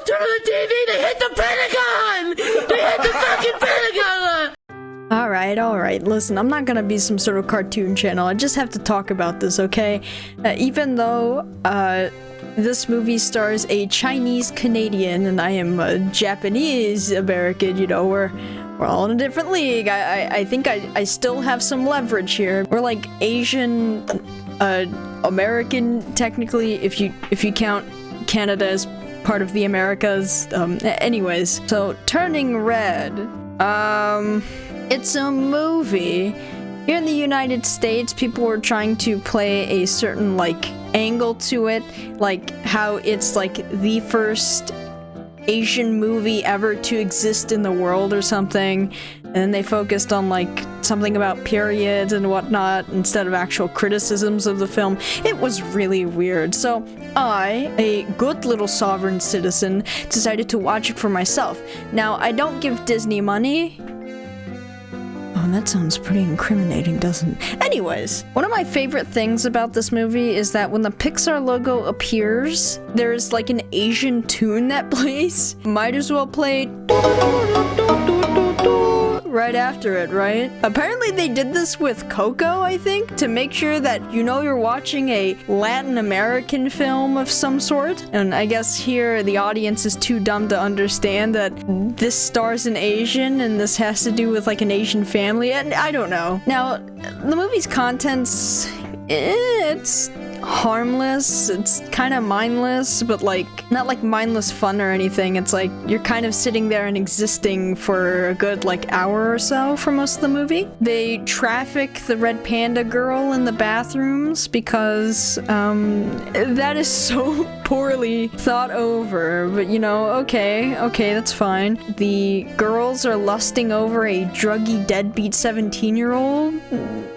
Turn on the TV, they hit the Pentagon! They hit the fucking Pentagon! Alright, listen, I'm not gonna be some sort of cartoon channel, I just have to talk about this, okay? Even though, this movie stars a Chinese Canadian and I am a Japanese American, you know, we're all in a different league. I think I still have some leverage here. We're like Asian, American, technically, if you count Canada as part of the Americas. Anyways, so Turning Red. It's a movie. Here in the United States, people were trying to play a certain, like, angle to it, like how it's, like, the first Asian movie ever to exist in the world or something, and then they focused on, like, something about periods and whatnot instead of actual criticisms of the film. It was really weird, so I, a good little sovereign citizen, decided to watch it for myself. Now, I don't give Disney money. Oh, that sounds pretty incriminating, doesn't it? Anyways, one of my favorite things about this movie is that when the Pixar logo appears, there's like an Asian tune that plays. Might as well play right after it, right? Apparently they did this with Coco, I think, to make sure that you know you're watching a Latin American film of some sort. And I guess here the audience is too dumb to understand that this stars an Asian and this has to do with like an Asian family, and I don't know. Now, the movie's contents, it's harmless, it's kind of mindless, but like not like mindless fun or anything. It's like you're kind of sitting there and existing for a good like hour or so for most of the movie. They traffic the red panda girl in the bathrooms because that is so poorly thought over, but you know, okay, that's fine. The girls are lusting over a druggy deadbeat 17-year-old.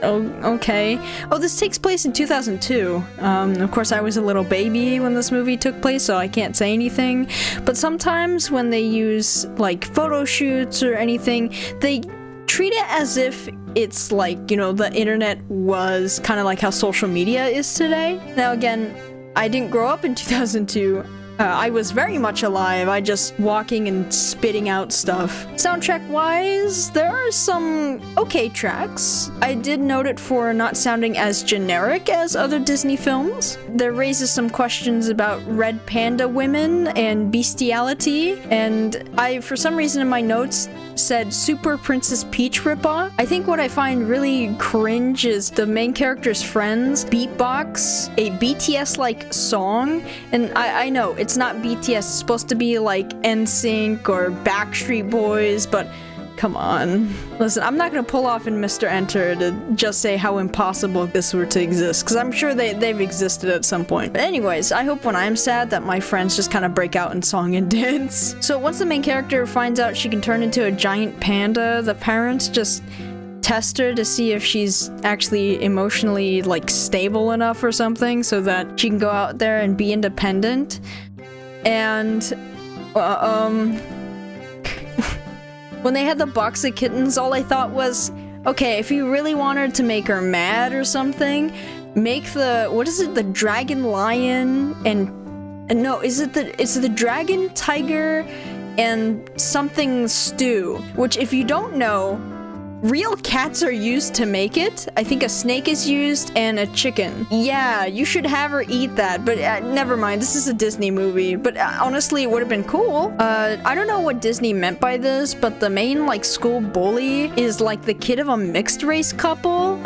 Oh, okay. Oh, this takes place in 2002. Of course, I was a little baby when this movie took place, so I can't say anything. But sometimes when they use, like, photo shoots or anything, they treat it as if it's like, you know, the internet was kind of like how social media is today. Now, again, I didn't grow up in 2002. I was very much alive. I just walking and spitting out stuff. Soundtrack-wise, there are some okay tracks. I did note it for not sounding as generic as other Disney films. There raises some questions about red panda women and bestiality, and I, for some reason in my notes, said Super Princess Peach ripoff. I think what I find really cringe is the main character's friends beatbox a BTS-like song, and I know it's not BTS, it's supposed to be like NSYNC or Backstreet Boys, but come on. Listen, I'm not gonna pull off in Mr. Enter to just say how impossible this were to exist, because I'm sure they've existed at some point. But anyways, I hope when I'm sad that my friends just kind of break out in song and dance. So once the main character finds out she can turn into a giant panda, the parents just test her to see if she's actually emotionally, like, stable enough or something so that she can go out there and be independent. And, when they had the box of kittens, all I thought was, okay, if you really wanted to make her mad or something, make the, what is it, the dragon lion and no, it's the dragon tiger and something stew, which if you don't know, real cats are used to make it. I think a snake is used and a chicken. Yeah, you should have her eat that, but never mind. This is a Disney movie, but honestly, it would have been cool. I don't know what Disney meant by this, but the main, like, school bully is, like, the kid of a mixed race couple.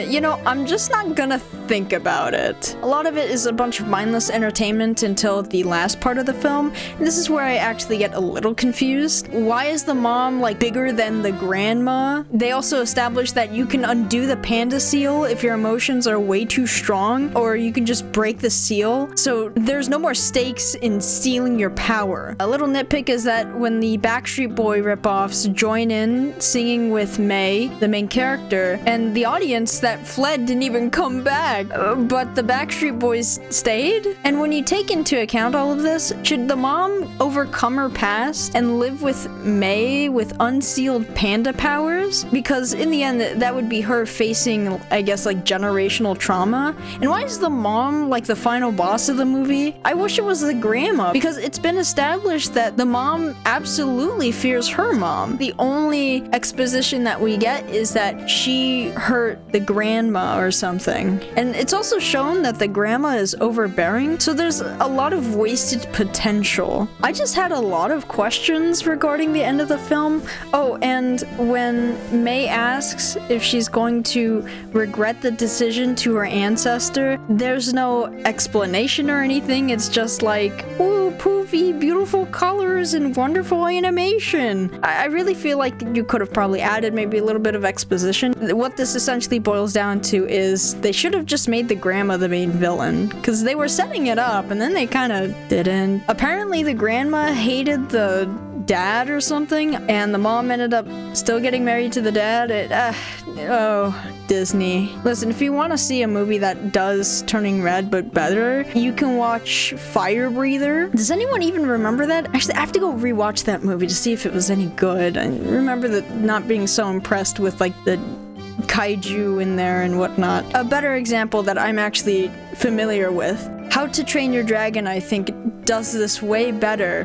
You know, I'm just not gonna think about it. A lot of it is a bunch of mindless entertainment until the last part of the film, and this is where I actually get a little confused. Why is the mom, like, bigger than the grandma? They also established that you can undo the panda seal if your emotions are way too strong, or you can just break the seal. So there's no more stakes in stealing your power. A little nitpick is that when the Backstreet Boy ripoffs join in singing with May, the main character, and the audience audience that fled didn't even come back, but the Backstreet Boys stayed? And when you take into account all of this, should the mom overcome her past and live with May with unsealed panda powers? Because in the end, that would be her facing, I guess, like generational trauma. And why is the mom like the final boss of the movie? I wish it was the grandma, because it's been established that the mom absolutely fears her mom. The only exposition that we get is that she hurt the grandma or something. And it's also shown that the grandma is overbearing, so there's a lot of wasted potential. I just had a lot of questions regarding the end of the film. Oh, and when May asks if she's going to regret the decision to her ancestor, there's no explanation or anything. It's just like, ooh, poofy, beautiful colors and wonderful animation. I really feel like you could have probably added maybe a little bit of exposition. What this essentially boils down to is they should have just made the grandma the main villain, because they were setting it up and then they kind of didn't. Apparently the grandma hated the dad or something, and the mom ended up still getting married to the dad. Oh, Disney. Listen, if you want to see a movie that does Turning Red but better, you can watch Fire Breather. Does anyone even remember that? Actually, I have to go rewatch that movie to see if it was any good. I remember not being so impressed with like the kaiju in there and whatnot. A better example that I'm actually familiar with, How to Train Your Dragon, I think does this way better.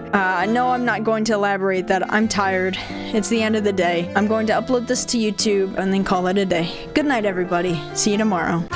No, I'm not going to elaborate that. I'm tired. It's the end of the day. I'm going to upload this to YouTube and then call it a day. Good night, everybody. See you tomorrow.